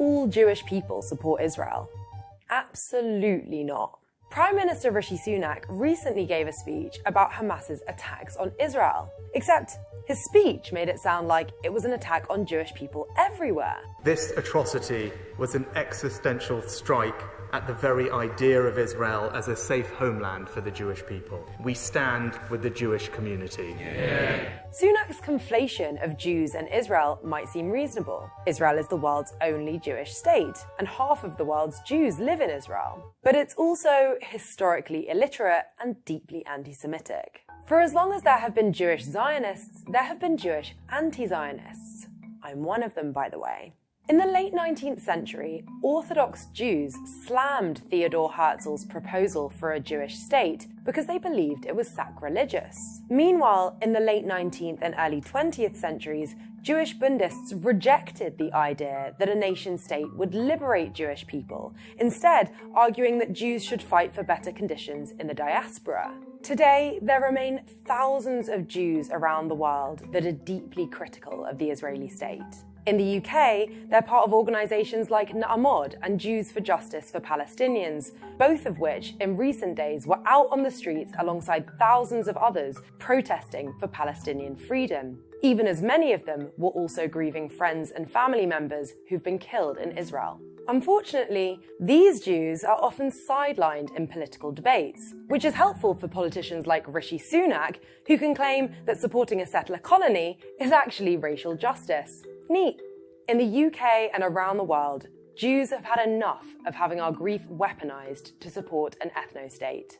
all Jewish people support Israel? Absolutely not. Prime Minister Rishi Sunak recently gave a speech about Hamas's attacks on Israel. Except his speech made it sound like it was an attack on Jewish people everywhere. This atrocity was an existential strike at the very idea of Israel as a safe homeland for the Jewish people. We stand with the Jewish community. Yeah. Sunak's conflation of Jews and Israel might seem reasonable. Israel is the world's only Jewish state, and half of the world's Jews live in Israel. But it's also historically illiterate and deeply anti-Semitic. For as long as there have been Jewish Zionists, there have been Jewish anti-Zionists. I'm one of them, by the way. In the late 19th century, Orthodox Jews slammed Theodor Herzl's proposal for a Jewish state because they believed it was sacrilegious. Meanwhile, in the late 19th and early 20th centuries, Jewish Bundists rejected the idea that a nation-state would liberate Jewish people, instead arguing that Jews should fight for better conditions in the diaspora. Today, there remain thousands of Jews around the world that are deeply critical of the Israeli state. In the UK, they're part of organisations like Na'amod and Jews for Justice for Palestinians, both of which, in recent days, were out on the streets alongside thousands of others protesting for Palestinian freedom, even as many of them were also grieving friends and family members who've been killed in Israel. Unfortunately, these Jews are often sidelined in political debates, which is helpful for politicians like Rishi Sunak, who can claim that supporting a settler colony is actually racial justice. Neat. In the UK and around the world, Jews have had enough of having our grief weaponized to support an ethno-state.